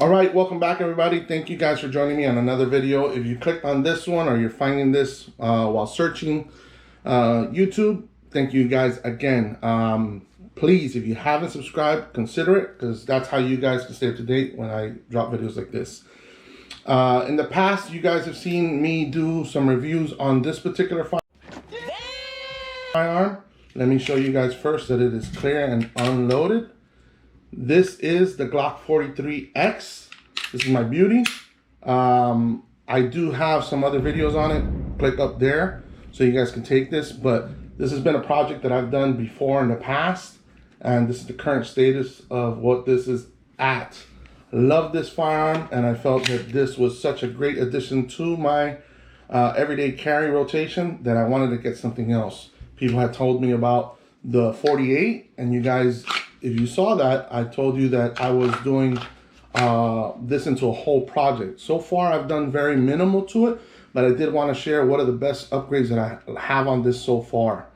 All right, welcome back everybody. Thank you guys for joining me on another video. If you clicked on this one or you're finding this while searching YouTube, thank you guys again. Please, if you haven't subscribed, consider it, because that's how you guys can stay up to date when I drop videos like this. In the past, you guys have seen me do some reviews on this particular firearm. Let me show you guys first that it is clear and unloaded. This is the Glock 43X. This is my beauty. I do have some other videos on it. Click up there so you guys can take this. But this has been a project that I've done before in the past. And this is the current status of what this is at. Love this firearm. And I felt that this was such a great addition to my everyday carry rotation that I wanted to get something else. People had told me about the 48. And you guys... if you saw that, I told you that I was doing this into a whole project. So far, I've done very minimal to it, but I did want to share what are the best upgrades that I have on this so far.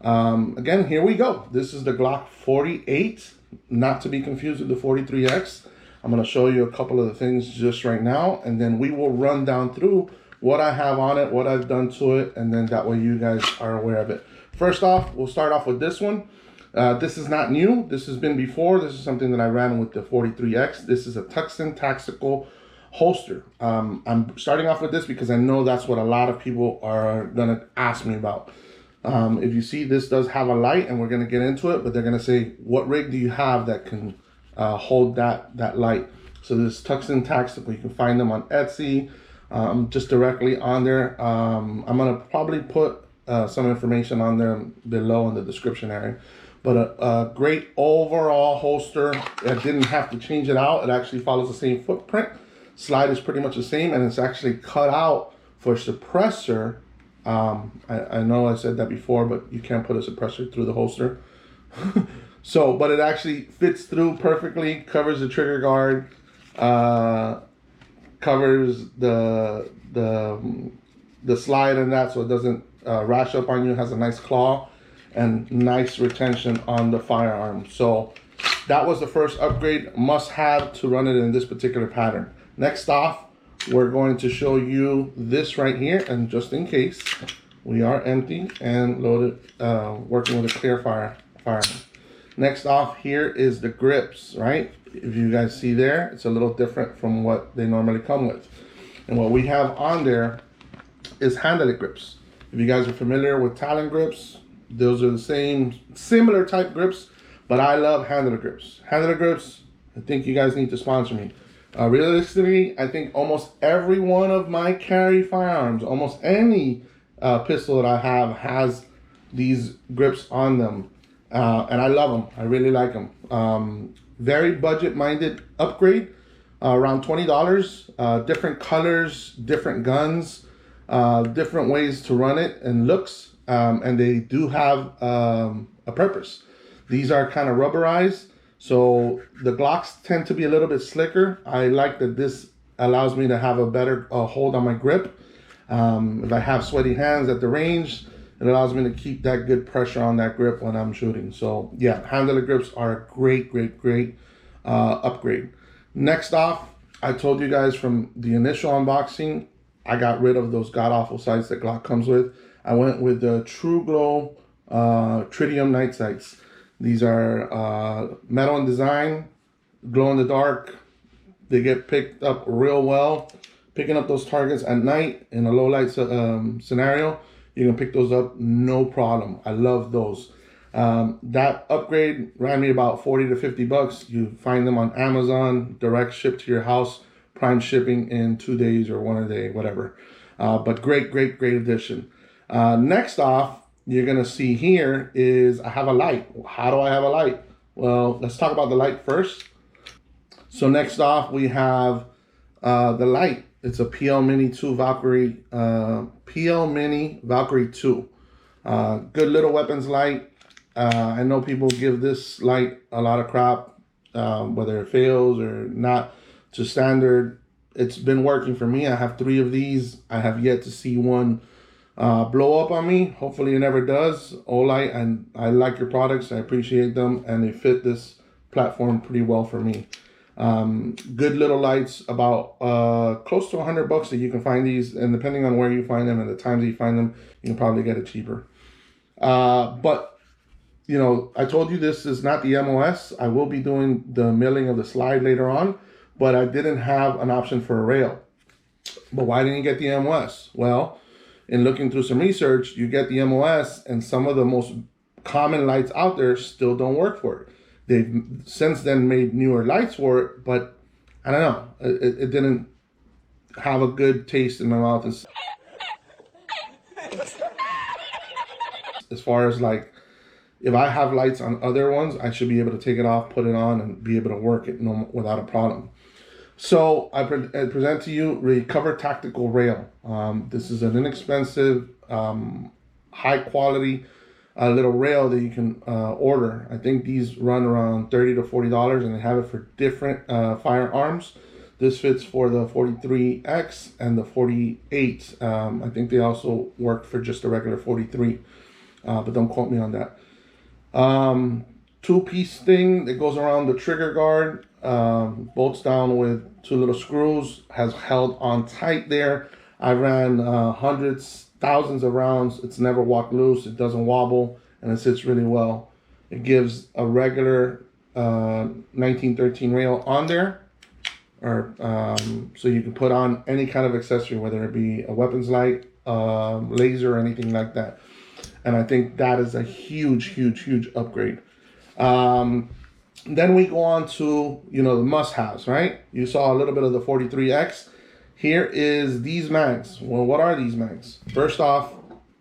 Again, here we go. This is the Glock 48, not to be confused with the 43X. I'm going to show you a couple of the things just right now, and then we will run down through what I have on it, what I've done to it, and then that way you guys are aware of it. First off, we'll start off with this one. This is not new. This has been before. This is something that I ran with the 43X. This is a Tuxton tactical holster. I'm starting off with this because I know that's what a lot of people are going to ask me about. If you see, this does have a light, and we're going to get into it, but they're going to say, what rig do you have that can hold that light? So this Tuxton tactical, you can find them on Etsy, just directly on there. I'm going to probably put some information on there below in the description area. But a great overall holster. I didn't have to change it out. It actually follows the same footprint. Slide is pretty much the same, and it's actually cut out for suppressor. I know I said that before, but you can't put a suppressor through the holster. But it actually fits through perfectly, covers the trigger guard, covers the slide and that, so it doesn't rash up on you. It has a nice claw and nice retention on the firearm. So that was the first upgrade, must have to run it in this particular pattern. Next off, we're going to show you this right here, and just in case, we are empty and loaded, working with a clear firearm. Next off here is the grips, right? If you guys see there, it's a little different from what they normally come with. And what we have on there is HandleIt grips. If you guys are familiar with Talon grips, those are the same, similar type grips, but I love HandleIt grips. HandleIt grips, I think you guys need to sponsor me. Realistically, I think almost every one of my carry firearms, almost any pistol that I have has these grips on them. And I love them. I really like them. Very budget-minded upgrade, around $20. Different colors, different guns, different ways to run it and looks. And they do have a purpose. These are kind of rubberized, so the Glocks tend to be a little bit slicker. I like that this allows me to have a better hold on my grip. If I have sweaty hands at the range, it allows me to keep that good pressure on that grip when I'm shooting. So yeah, HandleIt grips are a great upgrade. Next off, I told you guys from the initial unboxing, I got rid of those god-awful sights that Glock comes with. I went with the Tru Glo tridium night sights. These are metal in design, glow in the dark. They get picked up real well. Picking up those targets at night in a low light scenario, you can pick those up no problem. I love those. That upgrade ran me about 40 to 50 bucks. You find them on Amazon, direct ship to your house, prime shipping in 2 days or 1 a day, whatever. But great addition. Next off, you're going to see here is I have a light. How do I have a light? Well, let's talk about the light first. So next off, we have the light. It's a PL Mini 2 Valkyrie, PL Mini Valkyrie 2. Good little weapons light. I know people give this light a lot of crap, whether it fails or not to standard. It's been working for me. I have 3 of these. I have yet to see one blow up on me. Hopefully it never does. Olight, and I like your products. I appreciate them, and they fit this platform pretty well for me. Good little lights, about close to $100 that you can find these, and depending on where you find them and the times that you find them, you can probably get it cheaper. But you know, I told you this is not the MOS. I will be doing the milling of the slide later on, but I didn't have an option for a rail. But why didn't you get the MOS? Well, in looking through some research, you get the MOS, and some of the most common lights out there still don't work for it. They've since then made newer lights for it, but I don't know. It didn't have a good taste in my mouth as far as like, if I have lights on other ones, I should be able to take it off, put it on, and be able to work it without a problem. So I present to you the xltactical rail. This is an inexpensive, high quality little rail that you can order. I think these run around $30 to $40, and they have it for different firearms. This fits for the 43X and the 48. I think they also work for just a regular 43, but don't quote me on that. Two-piece thing that goes around the trigger guard, bolts down with two little screws, has held on tight there. I ran hundreds, thousands of rounds. It's never walked loose. It doesn't wobble, and it sits really well. It gives a regular 1913 rail on there, or so you can put on any kind of accessory, whether it be a weapons light, laser, or anything like that. And I think that is a huge, huge, huge upgrade. Then we go on to, you know, the must-haves, right? You saw a little bit of the 43X. Here is these mags. Well, what are these mags? First off,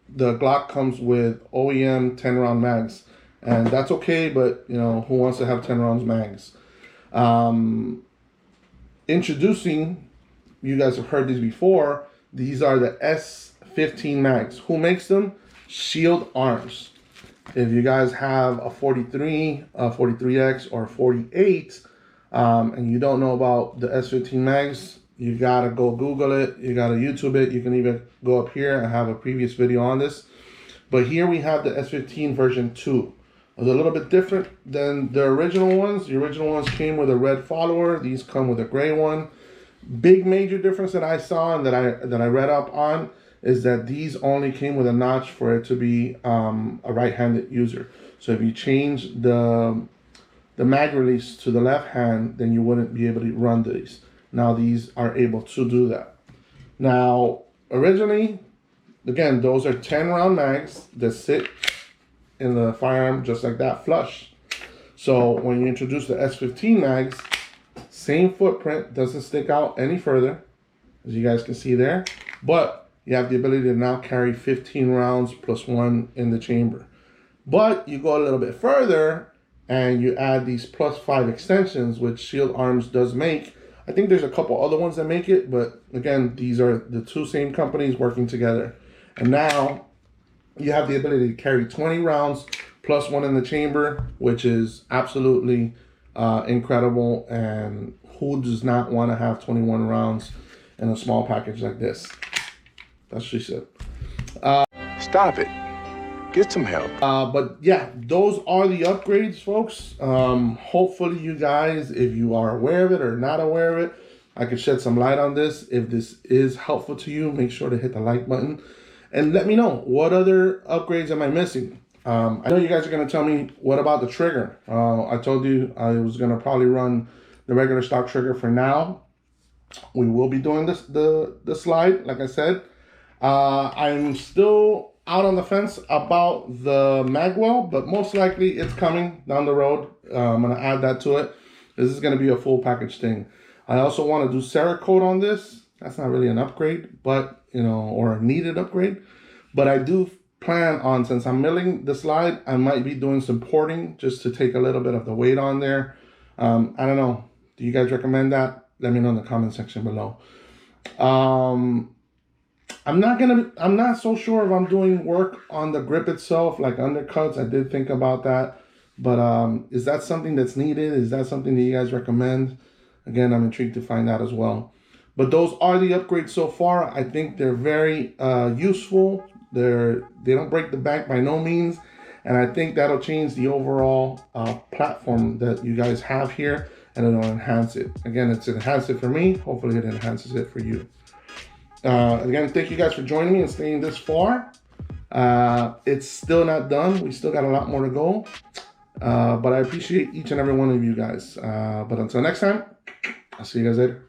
the Glock comes with OEM 10-round mags. And that's okay, but, you know, who wants to have 10 rounds mags? Introducing, you guys have heard these before, these are the S15 mags. Who makes them? Shield Arms. If you guys have a 43, a 43X, or a 48, and you don't know about the S15 mags, you gotta go Google it, you gotta YouTube it. You can even go up here and have a previous video on this. But here we have the S15 version 2. It's a little bit different than the original ones. The original ones came with a red follower. These come with a gray one. Big major difference that I saw and that I read up on is that these only came with a notch for it to be a right-handed user. So if you change the mag release to the left hand, then you wouldn't be able to run these. Now these are able to do that. Now, originally, again, those are 10-round mags that sit in the firearm just like that, flush. So when you introduce the S15 mags, same footprint, doesn't stick out any further, as you guys can see there, but you have the ability to now carry 15 rounds plus one in the chamber. But you go a little bit further and you add these +5 extensions, which Shield Arms does make. I think there's a couple other ones that make it, but again, these are the two same companies working together. And now you have the ability to carry 20 rounds plus one in the chamber, which is absolutely incredible. And who does not want to have 21 rounds in a small package like this? That's what she said. Stop it. Get some help. But yeah, those are the upgrades, folks. Hopefully you guys, if you are aware of it or not aware of it, I can shed some light on this. If this is helpful to you, make sure to hit the like button. And let me know, what other upgrades am I missing? I know you guys are going to tell me, what about the trigger? I told you I was going to probably run the regular stock trigger for now. We will be doing the slide, like I said. I'm still out on the fence about the Magwell, but most likely it's coming down the road. I'm going to add that to it. This is going to be a full package thing. I also want to do Cerakote on this. That's not really an upgrade, but, you know, or a needed upgrade. But I do plan on, since I'm milling the slide, I might be doing some porting just to take a little bit of the weight on there. I don't know. Do you guys recommend that? Let me know in the comment section below. I'm not so sure if I'm doing work on the grip itself, like undercuts. I did think about that. But is that something that's needed? Is that something that you guys recommend? Again, I'm intrigued to find out as well. But those are the upgrades so far. I think they're very useful. They don't break the bank by no means. And I think that'll change the overall platform that you guys have here. and it'll enhance it. Again, it's enhanced it for me. Hopefully it enhances it for you. Again, thank you guys for joining me and staying this far. It's still not done. We still got a lot more to go. But I appreciate each and every one of you guys. But until next time, I'll see you guys later.